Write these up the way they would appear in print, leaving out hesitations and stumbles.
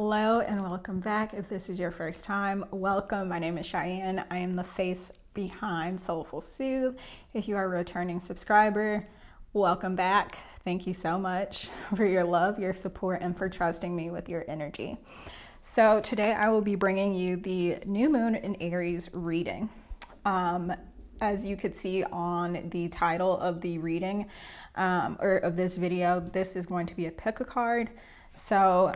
Hello and welcome back. If this is your first time, welcome. My name is Cheyenne. I am the face behind Soulful Soothe. If you are a returning subscriber, welcome back. Thank you so much for your love, your support, and for trusting me with your energy. So today I will be bringing you the new moon in Aries reading. As you could see on the title of the reading or of this video, this is going to be a pick a card. So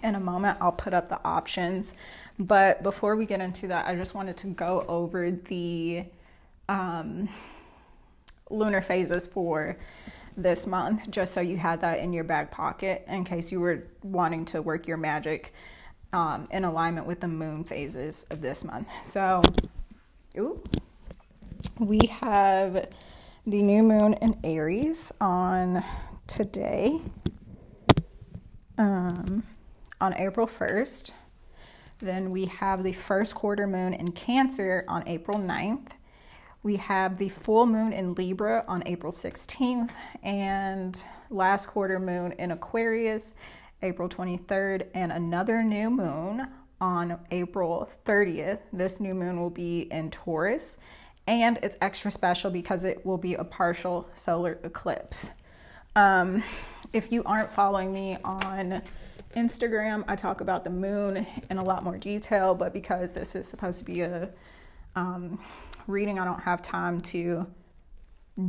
in a moment, I'll put up the options. But before we get into that, I just wanted to go over the lunar phases for this month, just so you had that in your back pocket in case you were wanting to work your magic in alignment with the moon phases of this month. So, we have the new moon in Aries on today. On April 1st. Then we have the first quarter moon in Cancer on April 9th. We have the full moon in Libra on April 16th, and last quarter moon in Aquarius, April 23rd, and another new moon on April 30th. This new moon will be in Taurus, and it's extra special because it will be a partial solar eclipse. If you aren't following me on Instagram, I talk about the moon in a lot more detail, but because this is supposed to be a reading, I don't have time to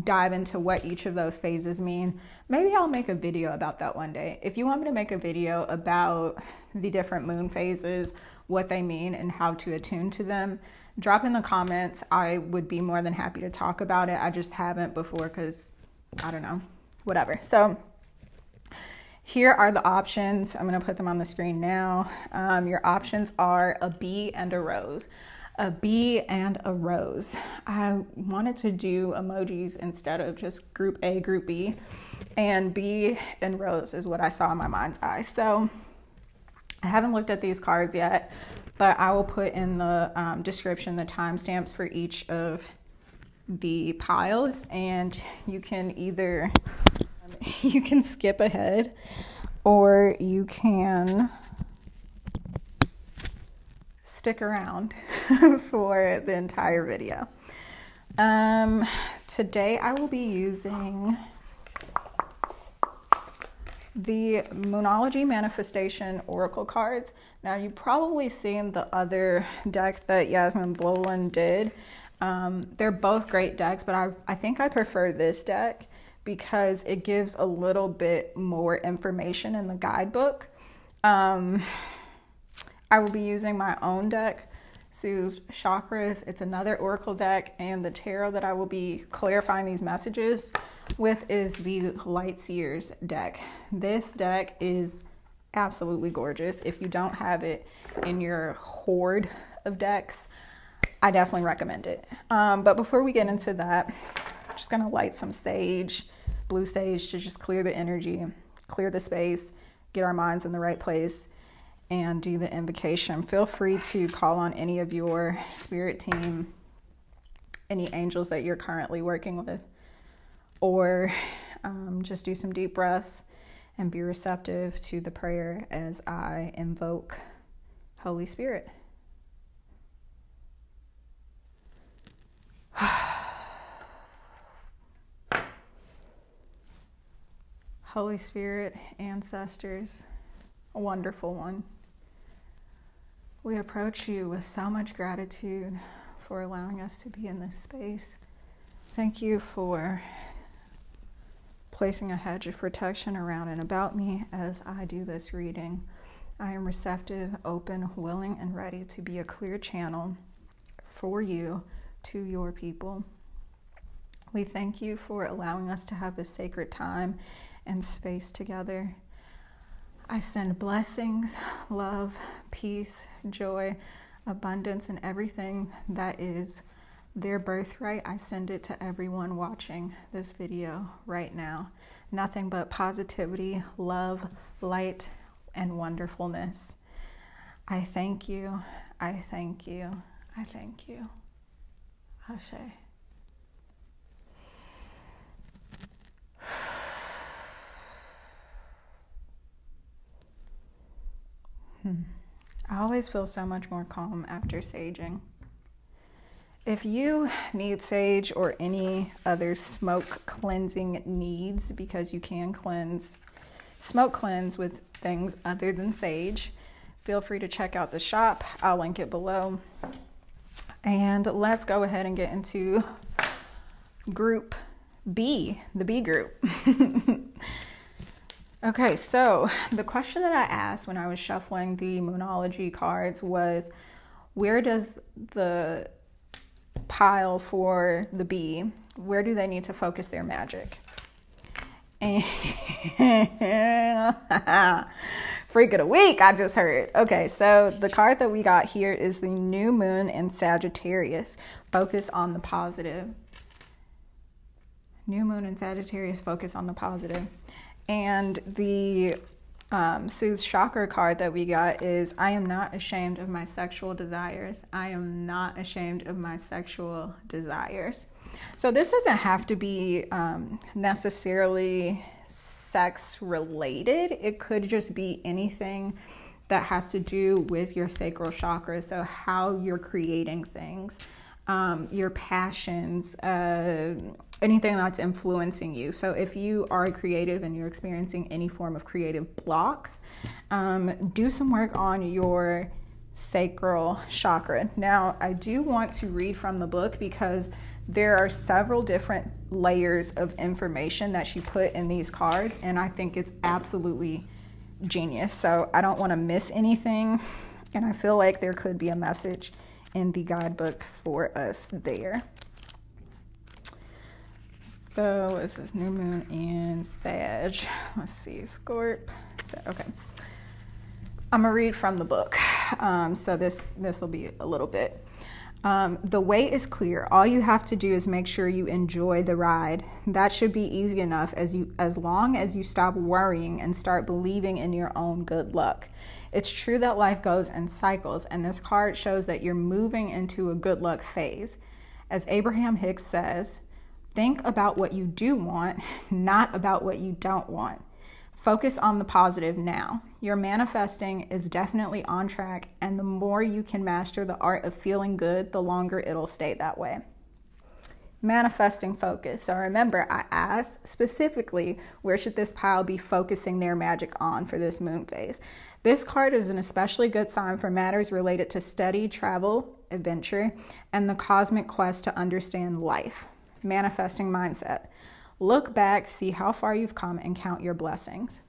dive into what each of those phases mean. Maybe I'll make a video about that one day. If you want me to make a video about the different moon phases, what they mean, and how to attune to them, drop in the comments. I would be more than happy to talk about it. I just haven't before because, I don't know, whatever. So here are the options. I'm going to put them on the screen now. Your options are a bee and a rose. A bee and a rose. I wanted to do emojis instead of just group A, group B. And bee and rose is what I saw in my mind's eye. So I haven't looked at these cards yet, but I will put in the description the timestamps for each of the piles. And you can either... you can skip ahead or you can stick around for the entire video. Today I will be using the Moonology Manifestation Oracle cards. Now you've probably seen the other deck that Yasmin Bloland did. They're both great decks, but I think I prefer this deck because it gives a little bit more information in the guidebook. I will be using my own deck, Soothe Chakras. It's another oracle deck, and the tarot that I will be clarifying these messages with is the Light Seers deck. This deck is absolutely gorgeous. If you don't have it in your hoard of decks, I definitely recommend it. But before we get into that, I'm just gonna light some sage, blue sage, to just clear the energy, clear the space, get our minds in the right place, and do the invocation. Feel free to call on any of your spirit team, any angels that you're currently working with, or just do some deep breaths and be receptive to the prayer as I invoke Holy Spirit. Holy Spirit, ancestors, a wonderful one, we approach you with so much gratitude for allowing us to be in this space. Thank you for placing a hedge of protection around and about me as I do this reading. I am receptive, open, willing, and ready to be a clear channel for you to your people. We thank you for allowing us to have this sacred time and space together. I send blessings, love, peace, joy, abundance, and everything that is their birthright. I send it to everyone watching this video right now. Nothing but positivity, love, light, and wonderfulness. I thank you. I thank you. I thank you. Ashe. I always feel so much more calm after saging. If you need sage or any other smoke cleansing needs, because you can smoke cleanse with things other than sage, feel free to check out the shop. I'll link it below. And let's go ahead and get into group B, the B group. Okay, so the question that I asked when I was shuffling the Moonology cards was, where does the pile for the B, where do they need to focus their magic? And freak of the week, I just heard. Okay, so the card that we got here is the new moon in Sagittarius. Focus on the positive. New moon in Sagittarius, focus on the positive. And the Soothe chakra card that we got is, I am not ashamed of my sexual desires. I am not ashamed of my sexual desires. So this doesn't have to be necessarily sex related. It could just be anything that has to do with your sacral chakra. So how you're creating things, your passions, anything that's influencing you. So if you are creative and you're experiencing any form of creative blocks, do some work on your sacral chakra. Now, I do want to read from the book because there are several different layers of information that she put in these cards, and I think it's absolutely genius. So I don't want to miss anything, and I feel like there could be a message in the guidebook for us there. So this is new moon in Sag. Let's see, Scorp. So, okay, I'm gonna read from the book. So this will be a little bit. The way is clear. All you have to do is make sure you enjoy the ride. That should be easy enough as long as you stop worrying and start believing in your own good luck. It's true that life goes in cycles, and this card shows that you're moving into a good luck phase. As Abraham Hicks says, think about what you do want, not about what you don't want. Focus on the positive now. Your manifesting is definitely on track, and the more you can master the art of feeling good, the longer it'll stay that way. Manifesting focus. So remember, I asked specifically, where should this pile be focusing their magic on for this moon phase? This card is an especially good sign for matters related to study, travel, adventure, and the cosmic quest to understand life. Manifesting mindset. Look back, see how far you've come, and count your blessings.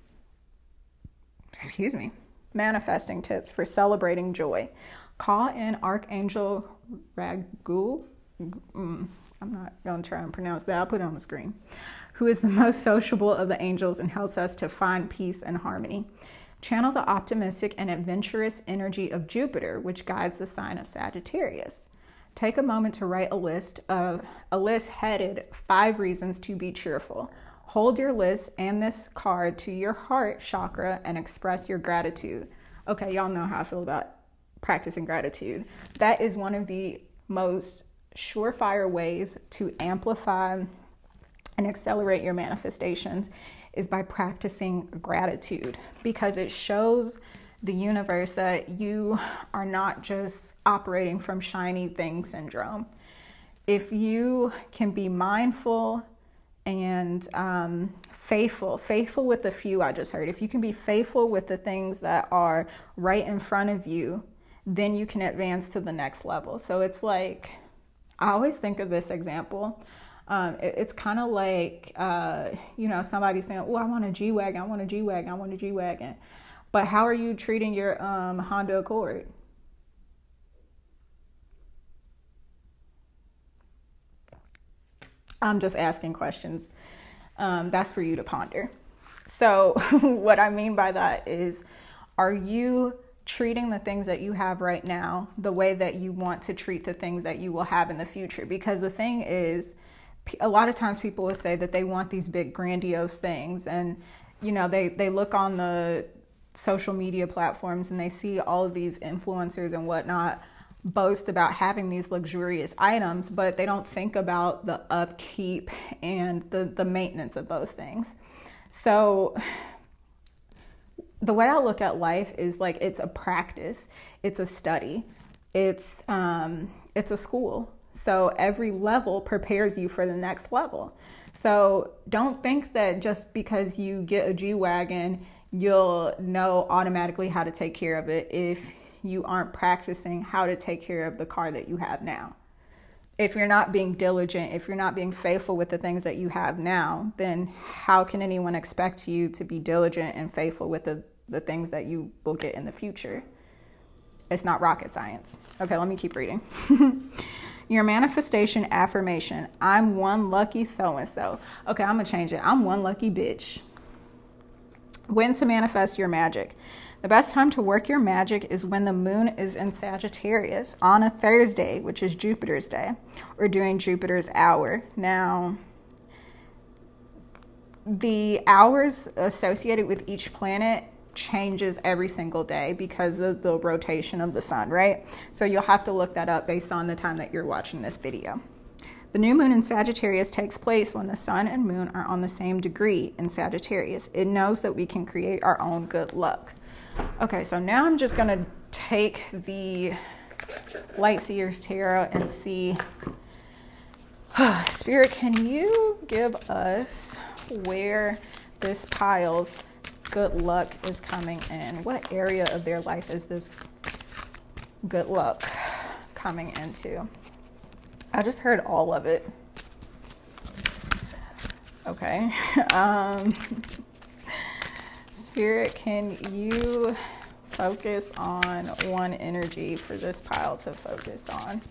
Excuse me. Manifesting tips for celebrating joy. Call in Archangel Raguel. I'm not going to try and pronounce that. I'll put it on the screen. Who is the most sociable of the angels and helps us to find peace and harmony. Channel the optimistic and adventurous energy of Jupiter, which guides the sign of Sagittarius. Take a moment to write a list headed 5 reasons to be cheerful. Hold your list and this card to your heart chakra and express your gratitude. Okay, y'all know how I feel about practicing gratitude. That is one of the most surefire ways to amplify and accelerate your manifestations, is by practicing gratitude, because it shows the universe that you are not just operating from shiny thing syndrome. If you can be mindful and faithful with the few, I just heard, if you can be faithful with the things that are right in front of you, then you can advance to the next level. So it's like, I always think of this example. It's kind of like, somebody saying, oh, I want a G-Wagon, I want a G-Wagon, I want a G-Wagon. But how are you treating your Honda Accord? I'm just asking questions. That's for you to ponder. So what I mean by that is, are you treating the things that you have right now the way that you want to treat the things that you will have in the future? Because the thing is, a lot of times people will say that they want these big grandiose things, and they look on the social media platforms and they see all of these influencers and whatnot boast about having these luxurious items, but they don't think about the upkeep and the maintenance of those things. So the way I look at life is like it's a practice, it's a study, it's a school. So every level prepares you for the next level. So don't think that just because you get a G-Wagon, you'll know automatically how to take care of it if you aren't practicing how to take care of the car that you have now. If you're not being diligent, if you're not being faithful with the things that you have now, then how can anyone expect you to be diligent and faithful with the things that you will get in the future? It's not rocket science. Okay, let me keep reading. Your manifestation affirmation. I'm one lucky so-and-so. Okay, I'm going to change it. I'm one lucky bitch. When to manifest your magic. The best time to work your magic is when the moon is in Sagittarius on a Thursday, which is Jupiter's day, or during Jupiter's hour. Now, the hours associated with each planet changes every single day because of the rotation of the sun, right? So you'll have to look that up based on the time that you're watching this video. The new moon in Sagittarius takes place when the sun and moon are on the same degree in Sagittarius. It knows that we can create our own good luck. Okay, so now I'm just going to take the Lightseer's Tarot and see. Spirit, can you give us where this pile's good luck is coming in? What area of their life is this good luck coming into? I just heard all of it. Okay. Spirit, can you focus on one energy for this pile to focus on?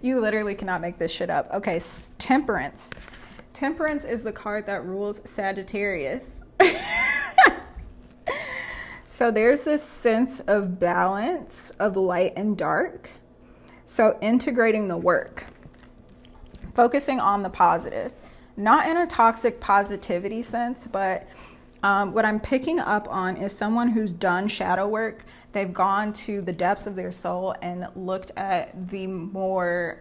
You literally cannot make this shit up. Okay, Temperance. Temperance is the card that rules Sagittarius. So there's this sense of balance of light and dark. So integrating the work, focusing on the positive, not in a toxic positivity sense, but what I'm picking up on is someone who's done shadow work. They've gone to the depths of their soul and looked at the more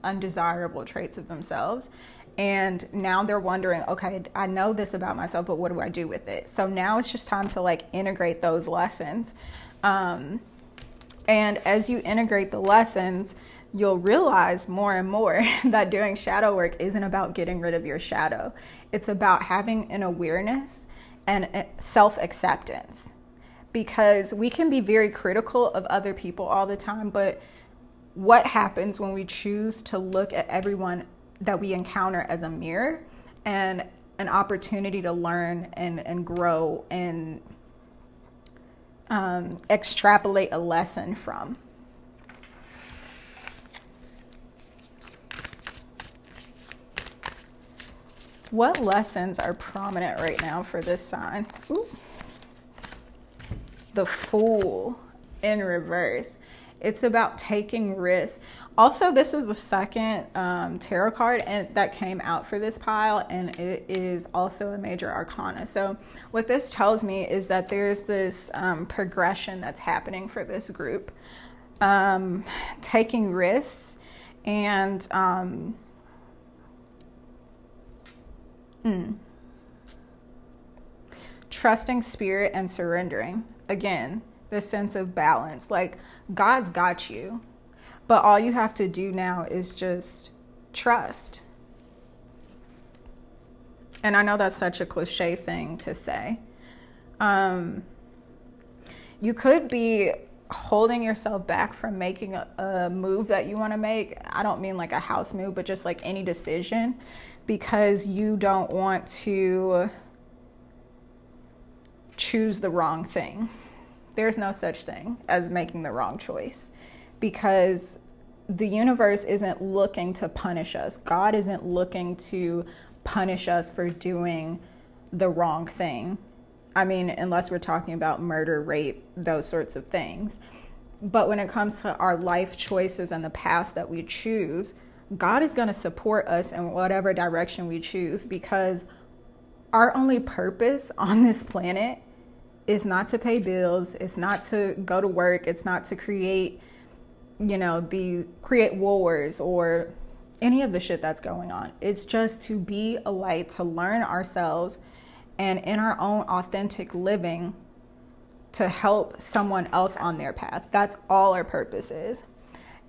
undesirable traits of themselves. And now they're wondering, okay, I know this about myself, but what do I do with it? So now it's just time to like integrate those lessons. And as you integrate the lessons, you'll realize more and more that doing shadow work isn't about getting rid of your shadow. It's about having an awareness and self-acceptance. Because we can be very critical of other people all the time, but what happens when we choose to look at everyone that we encounter as a mirror and an opportunity to learn and grow and extrapolate a lesson from? What lessons are prominent right now for this sign? Ooh. The Fool in reverse. It's about taking risks. Also, this is the second tarot card and that came out for this pile, and it is also a major arcana. So what this tells me is that there's this progression that's happening for this group. Taking risks and trusting spirit and surrendering. Again, this sense of balance, like God's got you, but all you have to do now is just trust. And I know that's such a cliche thing to say. You could be holding yourself back from making a move that you want to make. I don't mean like a house move, but just like any decision, because you don't want to choose the wrong thing. There's no such thing as making the wrong choice, because the universe isn't looking to punish us. God isn't looking to punish us for doing the wrong thing. I mean, unless we're talking about murder, rape, those sorts of things. But when it comes to our life choices and the paths that we choose, God is going to support us in whatever direction we choose, because our only purpose on this planet It's not to pay bills. It's not to go to work. It's not to create, create wars or any of the shit that's going on. It's just to be a light, to learn ourselves, and in our own authentic living, to help someone else on their path. That's all our purpose is.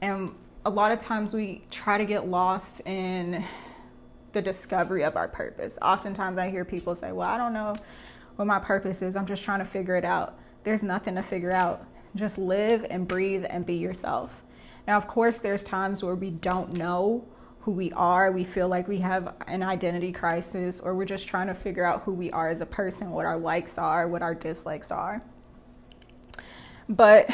And a lot of times we try to get lost in the discovery of our purpose. Oftentimes I hear people say, well, I don't know what my purpose is. I'm just trying to figure it out. There's nothing to figure out. Just live and breathe and be yourself. Now, of course, there's times where we don't know who we are. We feel like we have an identity crisis, or we're just trying to figure out who we are as a person, what our likes are, what our dislikes are. But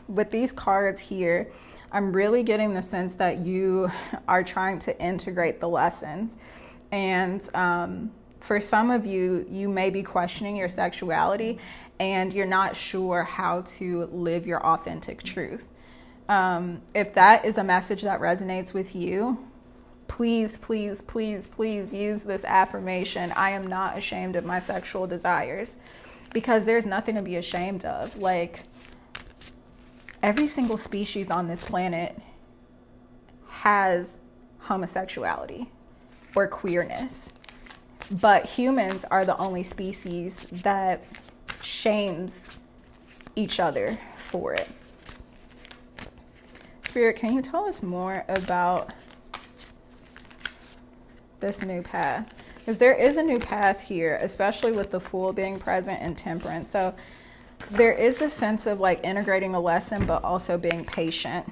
with these cards here, I'm really getting the sense that you are trying to integrate the lessons. And for some of you, you may be questioning your sexuality and you're not sure how to live your authentic truth. If that is a message that resonates with you, please, please, please, please use this affirmation. I am not ashamed of my sexual desires, because there's nothing to be ashamed of. Like, every single species on this planet has homosexuality or queerness, but humans are the only species that shames each other for it. Spirit, can you tell us more about this new path? Because there is a new path here, especially with the Fool being present in Temperance. So there is a sense of like integrating a lesson, but also being patient.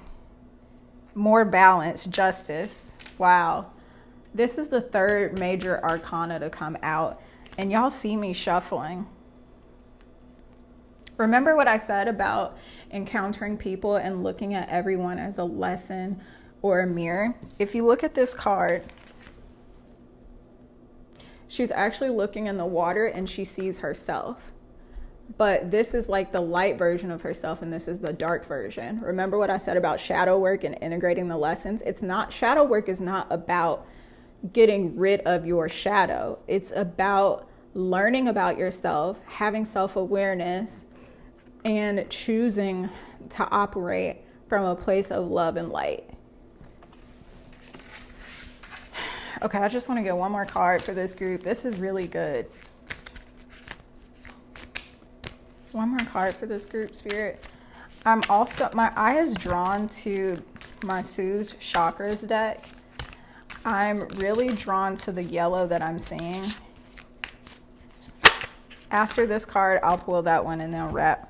More balance, justice. Wow. This is the third major arcana to come out. And y'all see me shuffling. Remember what I said about encountering people and looking at everyone as a lesson or a mirror? If you look at this card, she's actually looking in the water and she sees herself. But this is like the light version of herself, and this is the dark version. Remember what I said about shadow work and integrating the lessons? Shadow work is not about getting rid of your shadow. It's about learning about yourself, having self-awareness, and choosing to operate from a place of love and light. Okay, I just want to get one more card for this group. This is really good. One more card for this group, Spirit. My eye is drawn to my Soothe Chakras deck. I'm really drawn to the yellow that I'm seeing. After this card, I'll pull that one and then wrap.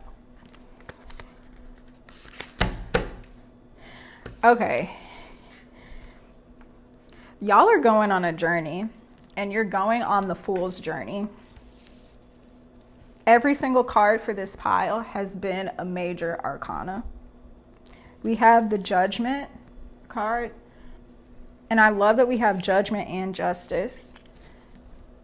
Okay. Y'all are going on a journey, and you're going on the Fool's journey. Every single card for this pile has been a major arcana. We have the Judgment card, and I love that we have Judgment and Justice.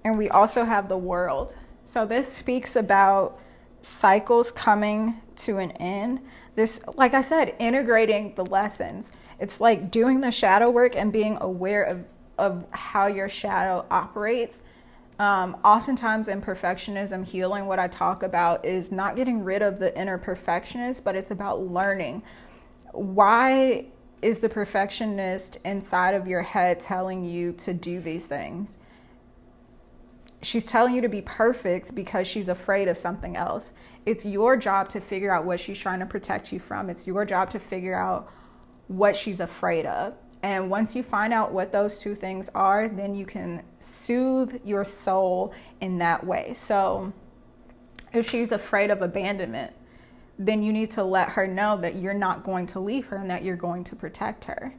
And we also have the World. So this speaks about cycles coming to an end. This, like I said, integrating the lessons. It's like doing the shadow work and being aware of how your shadow operates. Oftentimes in perfectionism healing, what I talk about is not getting rid of the inner perfectionist, but it's about learning. Why is the perfectionist inside of your head telling you to do these things? She's telling you to be perfect because she's afraid of something else. It's your job to figure out what she's trying to protect you from. It's your job to figure out what she's afraid of. And once you find out what those two things are, then you can soothe your soul in that way. So if she's afraid of abandonment, then you need to let her know that you're not going to leave her and that you're going to protect her.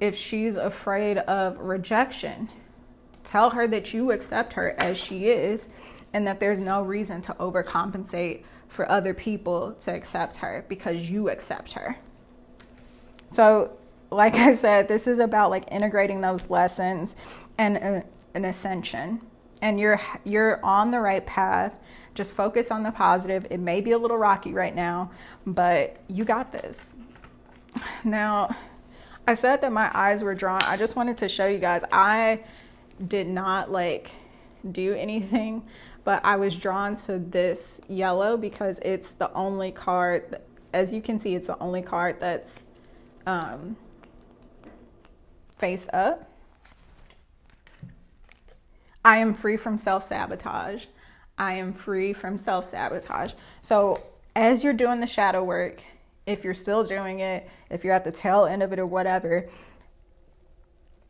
If she's afraid of rejection, tell her that you accept her as she is and that there's no reason to overcompensate for other people to accept her because you accept her. So, like I said, this is about like integrating those lessons and an ascension. And you're on the right path. Just focus on the positive. It may be a little rocky right now, but you got this. Now, I said that my eyes were drawn. I just wanted to show you guys. I did not like do anything but I was drawn to this yellow because it's the only card, as you can see, it's the only card that's face up. I am free from self-sabotage. I am free from self-sabotage. So as you're doing the shadow work, if you're still doing it, if you're at the tail end of it or whatever,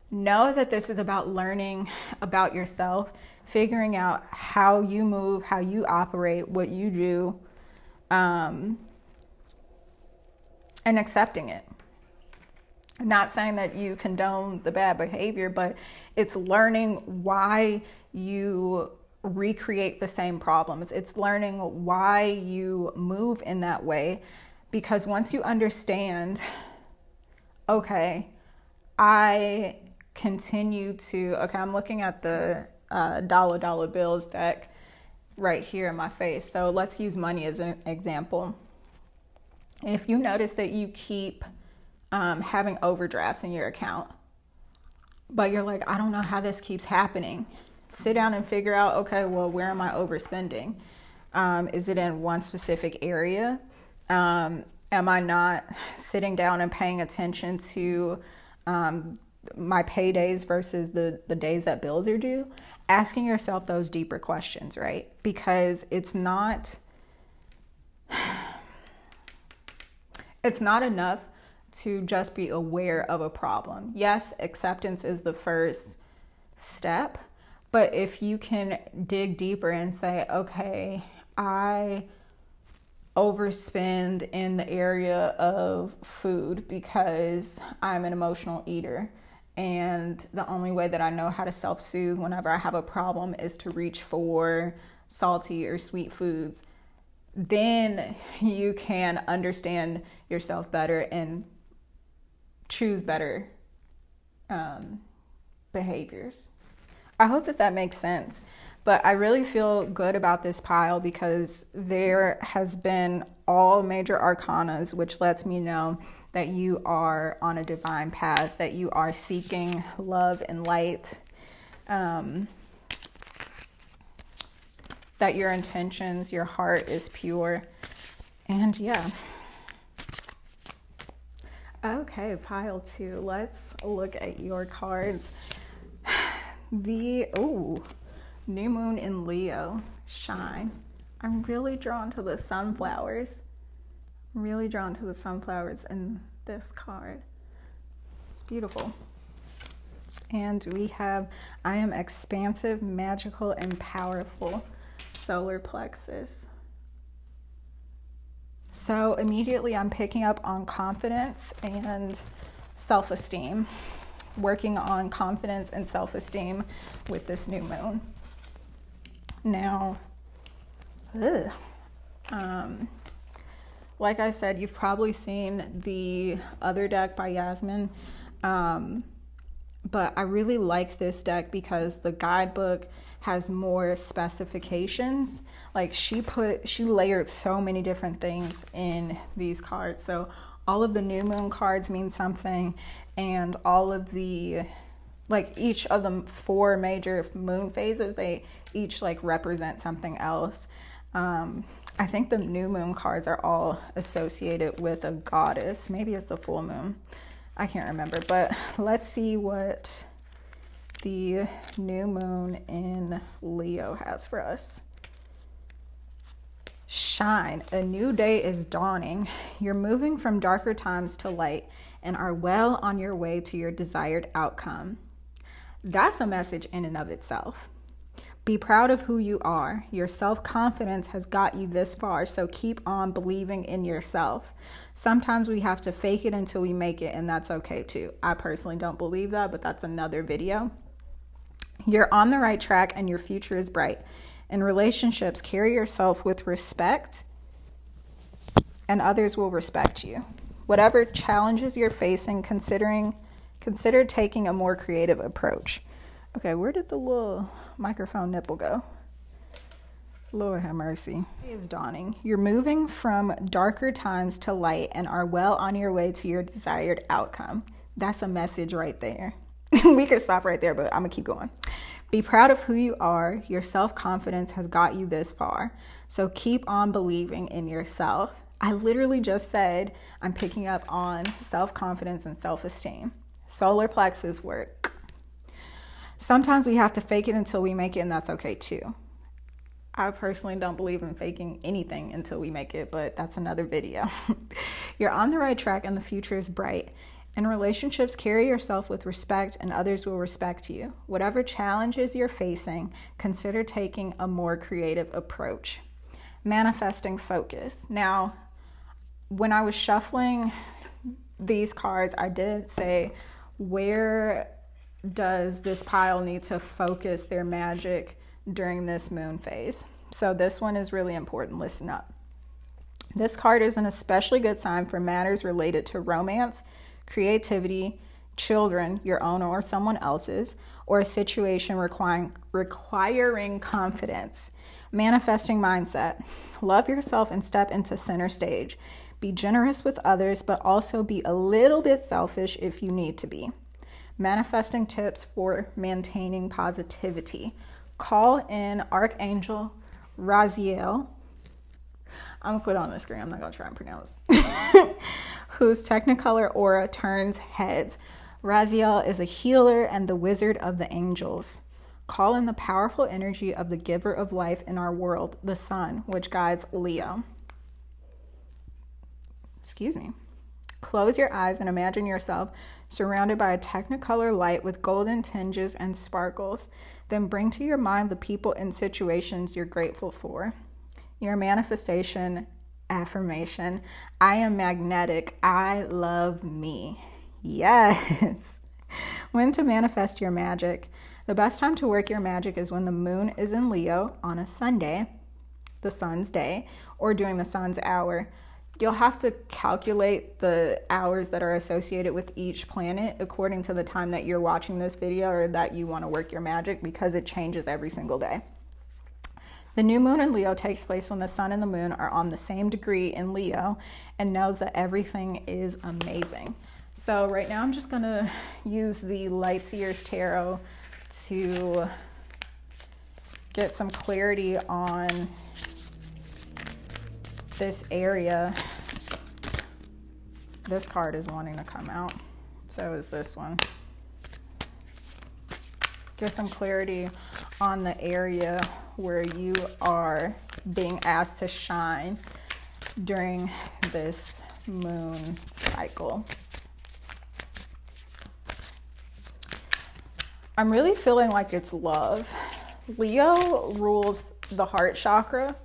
know that this is about learning about yourself, figuring out how you move, how you operate, what you do, and accepting it. Not saying that you condone the bad behavior, but it's learning why you recreate the same problems. It's learning why you move in that way. Because once you understand, okay, I'm looking at the dollar bills deck right here in my face. So let's use money as an example. If you notice that you keep having overdrafts in your account, but you're like, I don't know how this keeps happening. Sit down and figure out, okay, well, where am I overspending? Is it in one specific area? Am I not sitting down and paying attention to my paydays versus the days that bills are due? Asking yourself those deeper questions, right? Because it's not enough to just be aware of a problem. Yes, acceptance is the first step, but if you can dig deeper and say, okay, I overspend in the area of food because I'm an emotional eater, and the only way that I know how to self-soothe whenever I have a problem is to reach for salty or sweet foods, then you can understand yourself better and choose better behaviors. I hope that makes sense. But I really feel good about this pile because there has been all major arcanas, which lets me know that you are on a divine path, that you are seeking love and light, that your intentions, your heart is pure. And yeah. Okay, pile 2. Let's look at your cards. New moon in Leo, shine. I'm really drawn to the sunflowers. Really drawn to the sunflowers in this card. It's beautiful. And we have, I am expansive, magical, and powerful. Solar plexus. So immediately I'm picking up on confidence and self-esteem. Working on confidence and self-esteem with this new moon. Now, like I said, you've probably seen the other deck by Yasmin, but I really like this deck because the guidebook has more specifications. Like she layered so many different things in these cards. So all of the new moon cards mean something, and all of the, like each of the 4 major moon phases, they each like represent something else. I think the new moon cards are all associated with a goddess. Maybe it's the full moon. I can't remember, but let's see what the new moon in Leo has for us. Shine, a new day is dawning. You're moving from darker times to light and are well on your way to your desired outcome. That's a message in and of itself. Be proud of who you are. Your self-confidence has got you this far, so keep on believing in yourself. Sometimes we have to fake it until we make it, and that's okay too. I personally don't believe that, but that's another video. You're on the right track and your future is bright. In relationships, carry yourself with respect and others will respect you. Whatever challenges you're facing, consider taking a more creative approach. Okay, where did the little microphone nipple go? Lord have mercy. Day is dawning. You're moving from darker times to light and are well on your way to your desired outcome. That's a message right there. We could stop right there, but I'm gonna keep going. Be proud of who you are. Your self-confidence has got you this far. So keep on believing in yourself. I literally just said I'm picking up on self-confidence and self-esteem. Solar plexus work. Sometimes we have to fake it until we make it, and that's okay too. I personally don't believe in faking anything until we make it, but that's another video. You're on the right track and the future is bright. In relationships, carry yourself with respect and others will respect you. Whatever challenges you're facing, consider taking a more creative approach. Manifesting focus. Now, when I was shuffling these cards, I did say, where does this pile need to focus their magic during this moon phase? So this one is really important. Listen up. This card is an especially good sign for matters related to romance, creativity, children, your own or someone else's, or a situation requiring confidence. Manifesting mindset. Love yourself and step into center stage. Be generous with others, but also be a little bit selfish if you need to be. Manifesting tips for maintaining positivity. Call in Archangel Raziel. I'm gonna put it on the screen. I'm not gonna try and pronounce. Whose technicolor aura turns heads. Raziel is a healer and the wizard of the angels. Call in the powerful energy of the giver of life in our world, the sun, which guides Leo. Excuse me. Close your eyes and imagine yourself surrounded by a technicolor light with golden tinges and sparkles. Then bring to your mind the people and situations you're grateful for. Your manifestation affirmation. I am magnetic. I love me. Yes. When to manifest your magic. The best time to work your magic is when the moon is in Leo on a Sunday, the sun's day, or during the sun's hour. You'll have to calculate the hours that are associated with each planet according to the time that you're watching this video or that you want to work your magic, because it changes every single day. The new moon in Leo takes place when the sun and the moon are on the same degree in Leo and knows that everything is amazing. So right now I'm just going to use the Light Seers Tarot to get some clarity on this area. This card is wanting to come out. So is this one. Get some clarity on the area where you are being asked to shine during this moon cycle. I'm really feeling like it's love. Leo rules the heart chakra.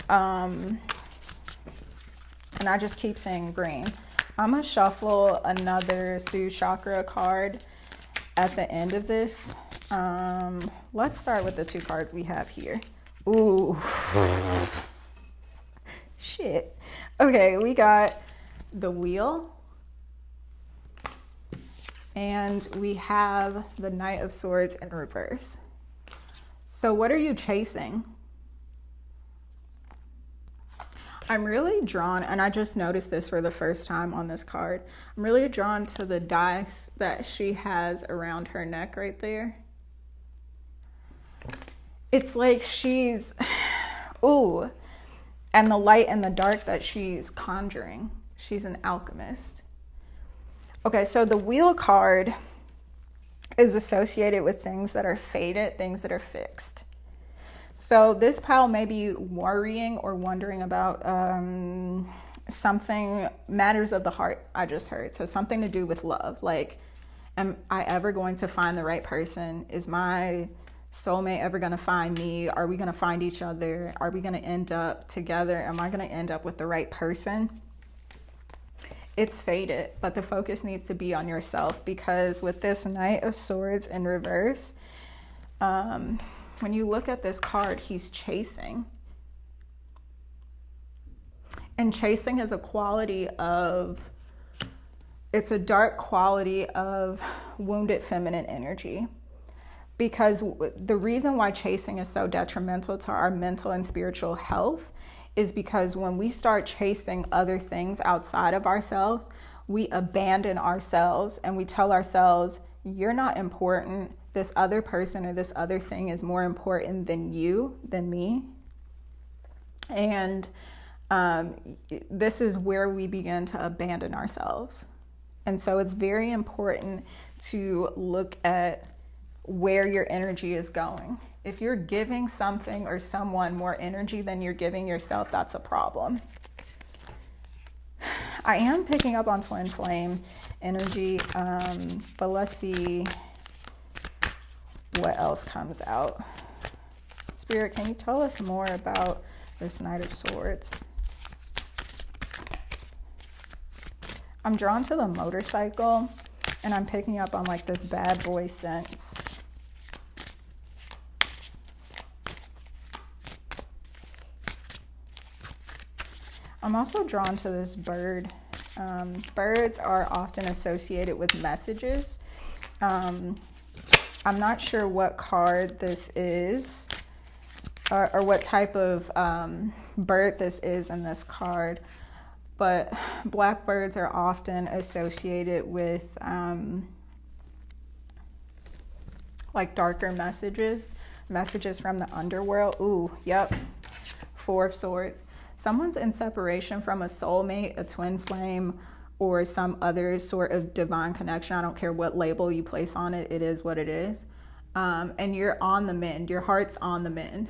And I just keep saying green. I'm gonna shuffle another Soothe chakra card at the end of this. Let's start with the two cards we have here. Ooh. Shit. Okay, we got the Wheel. And we have the Knight of Swords in reverse. So what are you chasing? I'm really drawn, and I just noticed this for the first time on this card. I'm really drawn to the dice that she has around her neck right there. It's like she's, ooh, and the light and the dark that she's conjuring. She's an alchemist. Okay, so the Wheel card is associated with things that are fated, things that are fixed. So this pile may be worrying or wondering about something, matters of the heart, I just heard. So something to do with love. Like, am I ever going to find the right person? Is my soulmate ever going to find me? Are we going to find each other? Are we going to end up together? Am I going to end up with the right person? It's fated, but the focus needs to be on yourself, because with this Knight of Swords in reverse, when you look at this card, he's chasing. And chasing is a quality of, it's a dark quality of wounded feminine energy. Because the reason why chasing is so detrimental to our mental and spiritual health is because when we start chasing other things outside of ourselves, we abandon ourselves and we tell ourselves, you're not important. This other person or this other thing is more important than you, than me. And this is where we begin to abandon ourselves. And so it's very important to look at where your energy is going. If you're giving something or someone more energy than you're giving yourself, that's a problem. I am picking up on twin flame energy, but let's see what else comes out. Spirit, can you tell us more about this Knight of Swords? I'm drawn to the motorcycle, and I'm picking up on like this bad boy sense. I'm also drawn to this bird. Birds are often associated with messages. I'm not sure what card this is, or what type of bird this is in this card, but blackbirds are often associated with like darker messages from the underworld. Ooh, yep, Four of Swords. Someone's in separation from a soulmate, a twin flame, or some other sort of divine connection. I don't care what label you place on it. It is what it is. And you're on the mend. Your heart's on the mend.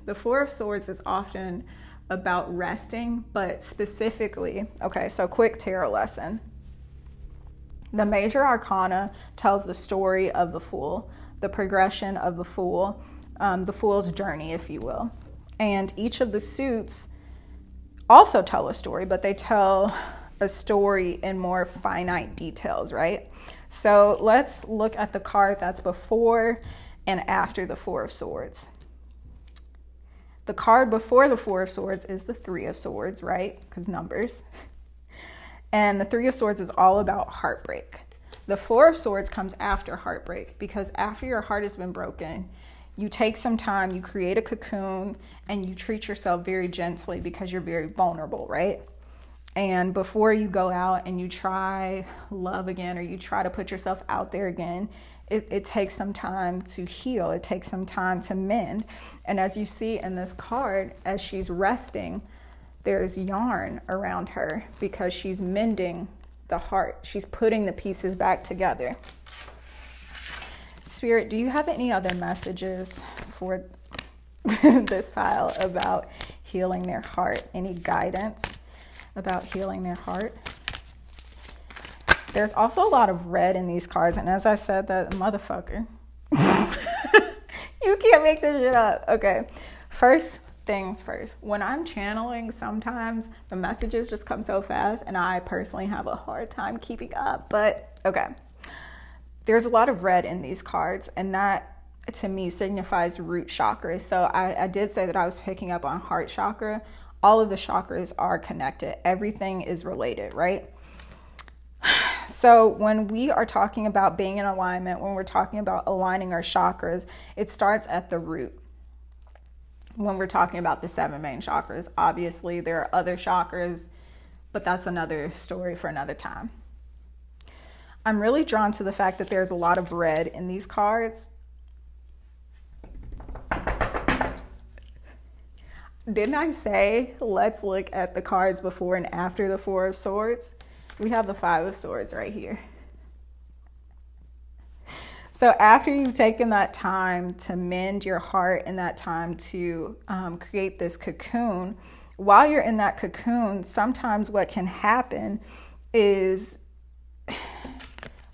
The Four of Swords is often about resting, but specifically, okay, so quick tarot lesson. The major arcana tells the story of the Fool, the progression of the Fool's journey, if you will. And each of the suits also tell a story, but they tell a story in more finite details, right? So let's look at the card that's before and after the Four of Swords. The card before the Four of Swords is the Three of Swords, right? Because numbers. And the Three of Swords is all about heartbreak. The Four of Swords comes after heartbreak, because after your heart has been broken, you take some time, you create a cocoon, and you treat yourself very gently because you're very vulnerable, right? And before you go out and you try love again, or you try to put yourself out there again, it takes some time to heal. It takes some time to mend. And as you see in this card, as she's resting, there's yarn around her because she's mending the heart. She's putting the pieces back together. Spirit, do you have any other messages for this file about healing their heart? Any guidance about healing their heart? There's also a lot of red in these cards, and as I said, that motherfucker. You can't make this shit up. Okay, first things first. When I'm channeling, sometimes the messages just come so fast, and I personally have a hard time keeping up, but okay. There's a lot of red in these cards, and that to me signifies root chakra. So I did say that I was picking up on heart chakra. All of the chakras are connected. Everything is related, right? So when we are talking about being in alignment, when we're talking about aligning our chakras, it starts at the root. When we're talking about the 7 main chakras, obviously there are other chakras, but that's another story for another time. I'm really drawn to the fact that there's a lot of red in these cards. Didn't I say, let's look at the cards before and after the Four of Swords? We have the Five of Swords right here. So after you've taken that time to mend your heart and that time to create this cocoon, while you're in that cocoon, sometimes what can happen is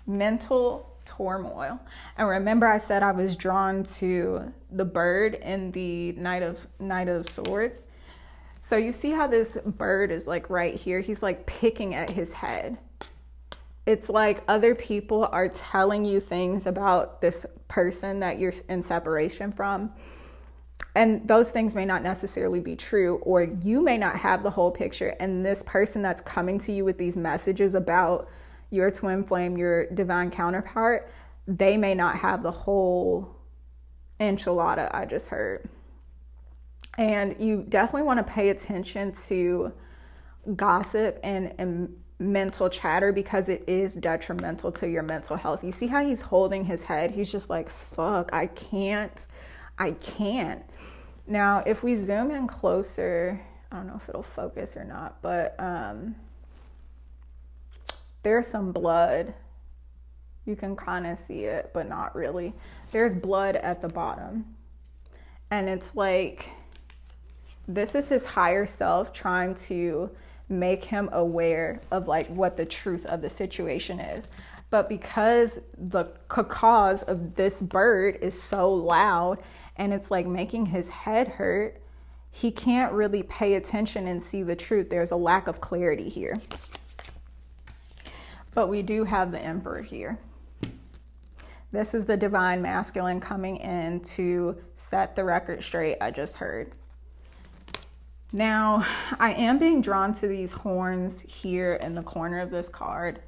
mental turmoil. And remember I said I was drawn to the bird in the Knight of Swords. So you see how this bird is like right here? He's like picking at his head. It's like other people are telling you things about this person that you're in separation from. And those things may not necessarily be true, or you may not have the whole picture. And this person that's coming to you with these messages about your twin flame, your divine counterpart, they may not have the whole enchilada I just heard. And you definitely want to pay attention to gossip and mental chatter because it is detrimental to your mental health. You see how he's holding his head? He's just like, fuck, I can't. Now, if we zoom in closer, I don't know if it'll focus or not, but there's some blood. You can kind of see it, but not really. There's blood at the bottom. And it's like, this is his higher self trying to make him aware of like what the truth of the situation is. But because the cause of this bird is so loud and it's like making his head hurt, he can't really pay attention and see the truth. There's a lack of clarity here. But we do have the Emperor here. This is the divine masculine coming in to set the record straight, I just heard. Now, I am being drawn to these horns here in the corner of this card,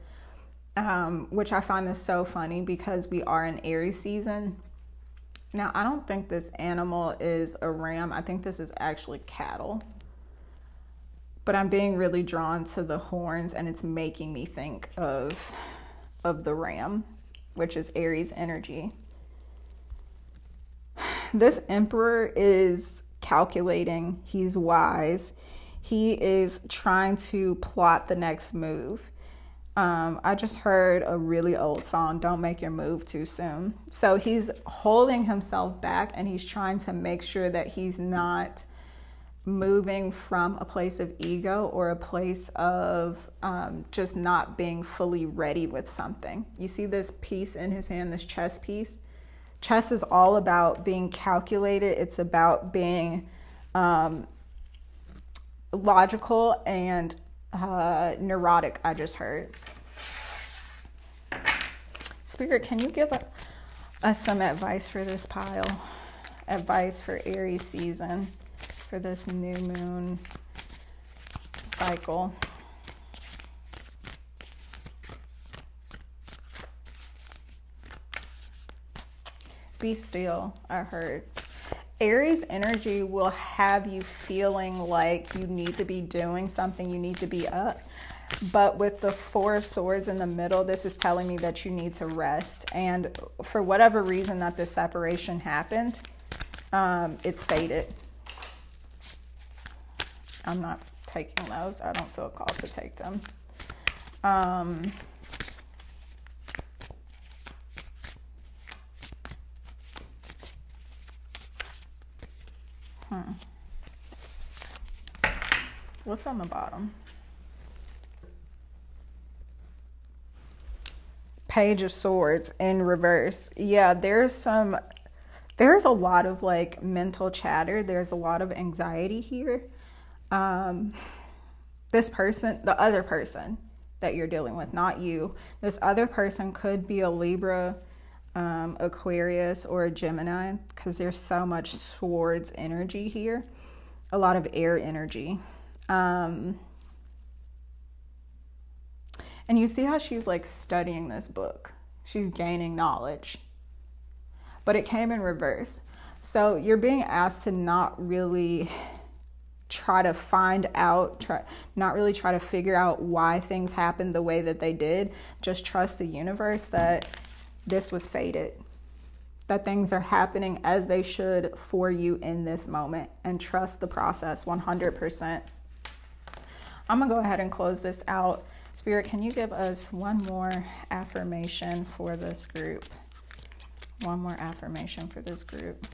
which I find this so funny because we are in Aries season. Now, I don't think this animal is a ram. I think this is actually cattle. But I'm being really drawn to the horns, and it's making me think of the ram, which is Aries energy. This Emperor is calculating. He's wise. He is trying to plot the next move. I just heard a really old song, Don't Make Your Move Too Soon. So he's holding himself back, and he's trying to make sure that he's not moving from a place of ego or a place of just not being fully ready with something. You see this piece in his hand, this chess piece? Chess is all about being calculated. It's about being logical and neurotic, I just heard. Spirit, can you give us some advice for this pile? Advice for Aries season, for this new moon cycle. Be still, I heard. Aries energy will have you feeling like you need to be doing something, you need to be up. But with the Four of Swords in the middle, this is telling me that you need to rest. And for whatever reason that this separation happened, it's faded. I'm not taking those. I don't feel called to take them. What's on the bottom? Page of Swords in reverse. Yeah, there's a lot of like mental chatter. There's a lot of anxiety here. This person, the other person that you're dealing with, not you, this other person could be a Libra, Aquarius, or a Gemini, because there's so much swords energy here, a lot of air energy. And you see how she's like studying this book. She's gaining knowledge, but it came in reverse. So you're being asked to not really try to find out, not really try to figure out why things happened the way that they did. Just trust the universe that this was fated, that things are happening as they should for you in this moment, and trust the process 100%. I'm gonna go ahead and close this out. Spirit, can you give us one more affirmation for this group? One more affirmation for this group.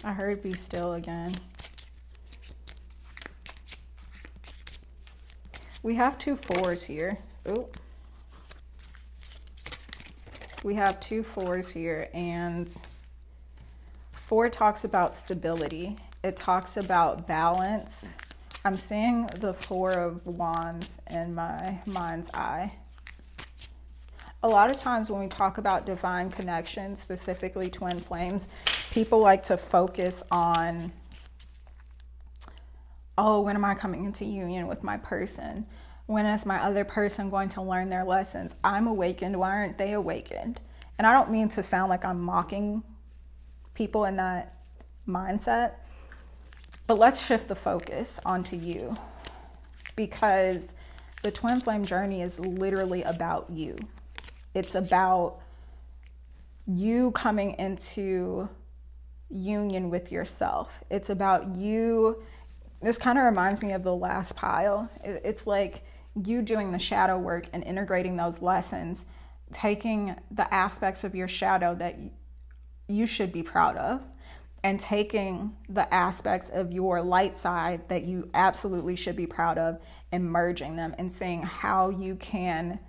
I heard be still again. We have 2 4s here. Ooh. We have 2 4s here, and 4 talks about stability. It talks about balance. I'm seeing the 4 of Wands in my mind's eye. A lot of times when we talk about divine connection, specifically twin flames, people like to focus on, oh, when am I coming into union with my person? When is my other person going to learn their lessons? I'm awakened. Why aren't they awakened? And I don't mean to sound like I'm mocking people in that mindset, But let's shift the focus onto you, because the twin flame journey is literally about you. It's about you coming into union with yourself. It's about you. This kind of reminds me of the last pile. It's like you doing the shadow work and integrating those lessons, taking the aspects of your shadow that you should be proud of, and taking the aspects of your light side that you absolutely should be proud of, and merging them and seeing how you can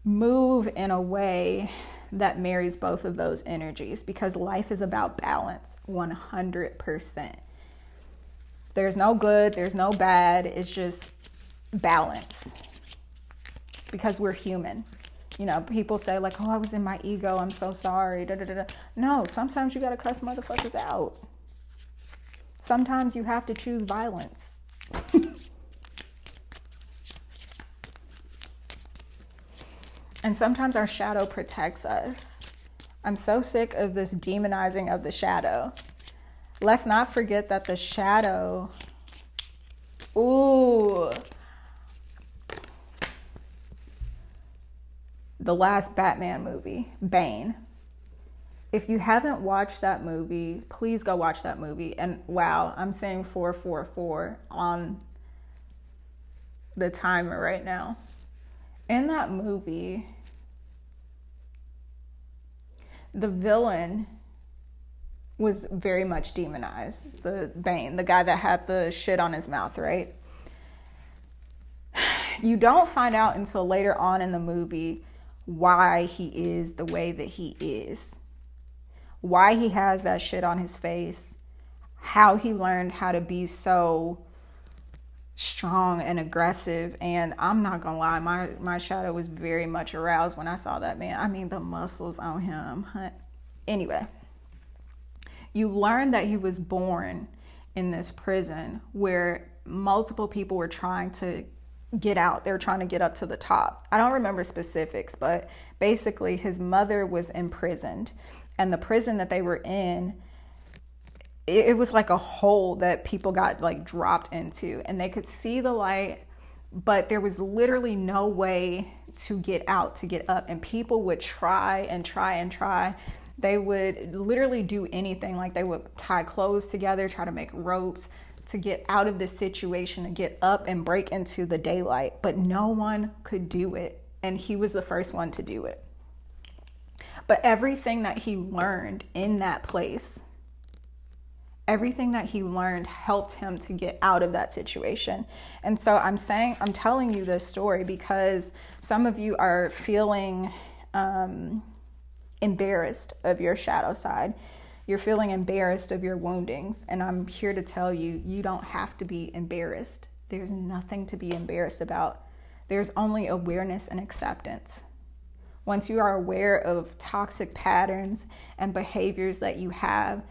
move in a way that marries both of those energies, because life is about balance 100%. There's no good, there's no bad, it's just balance, because we're human. You know, people say like, oh, I was in my ego, I'm so sorry, da, da, da, da. No, sometimes you gotta cuss motherfuckers out. Sometimes you have to choose violence. And sometimes our shadow protects us. I'm so sick of this demonizing of the shadow. Let's not forget that the shadow, the last Batman movie, Bane. If you haven't watched that movie, please go watch that movie. And wow, I'm saying 444 on the timer right now. In that movie, the villain was very much demonized. The Bane, the guy that had the shit on his mouth, right? You don't find out until later on in the movie why he is the way that he is. Why he has that shit on his face. How he learned how to be so strong and aggressive. And I'm not gonna lie, my shadow was very much aroused when I saw that man. I mean, the muscles on him. Anyway, you learn that he was born in this prison where multiple people were trying to get out. They were trying to get up to the top. I don't remember specifics, but basically his mother was imprisoned, and the prison that they were in, it was like a hole that people got like dropped into, and they could see the light, but there was literally no way to get out, to get up. And people would try and try and try. They would literally do anything. Like they would tie clothes together, try to make ropes to get out of this situation, to get up and break into the daylight, but no one could do it. And he was the first one to do it. But everything that he learned in that place, everything that he learned helped him to get out of that situation. And so I'm telling you this story because some of you are feeling embarrassed of your shadow side. You're feeling embarrassed of your woundings. And I'm here to tell you, you don't have to be embarrassed. There's nothing to be embarrassed about. There's only awareness and acceptance. Once you are aware of toxic patterns and behaviors that you have,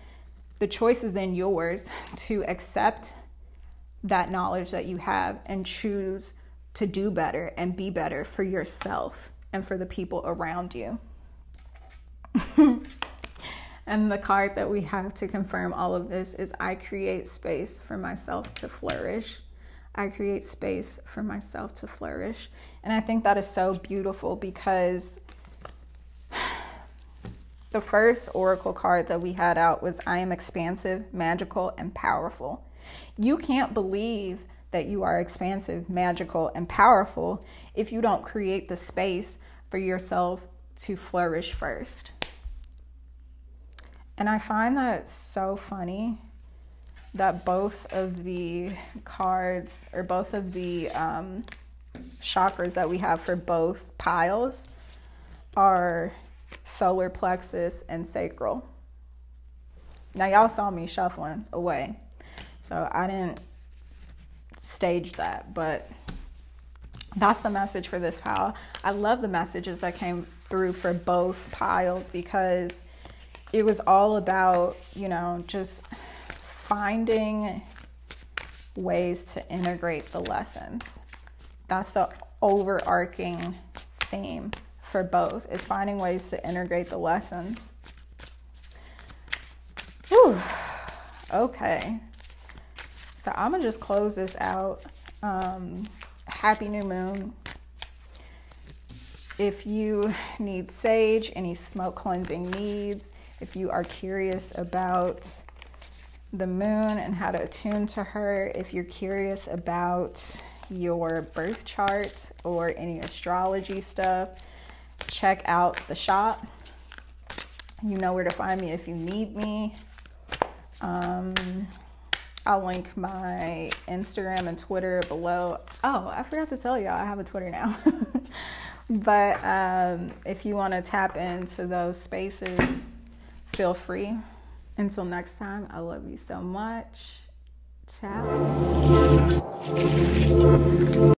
the choice is then yours to accept that knowledge that you have and choose to do better and be better for yourself and for the people around you. And the card that we have to confirm all of this is I create space for myself to flourish. I create space for myself to flourish. And I think that is so beautiful because the first oracle card that we had out was I am expansive, magical, and powerful. You can't believe that you are expansive, magical, and powerful if you don't create the space for yourself to flourish first. And I find that so funny that both of the cards, or both of the chakras that we have for both piles are solar plexus and sacral. Now y'all saw me shuffling away, so I didn't stage that, but that's the message for this pile. I love the messages that came through for both piles because it was all about, you know, just finding ways to integrate the lessons. That's the overarching theme for both, is finding ways to integrate the lessons. Whew. Okay. So I'm gonna just close this out. Happy new moon. If you need sage, any smoke cleansing needs, if you are curious about the moon and how to attune to her, if you're curious about your birth chart or any astrology stuff, check out the shop. You know where to find me if you need me. I'll link my Instagram and Twitter below. Oh, I forgot to tell y'all, I have a Twitter now. But if you want to tap into those spaces, feel free. Until next time, I love you so much. Ciao.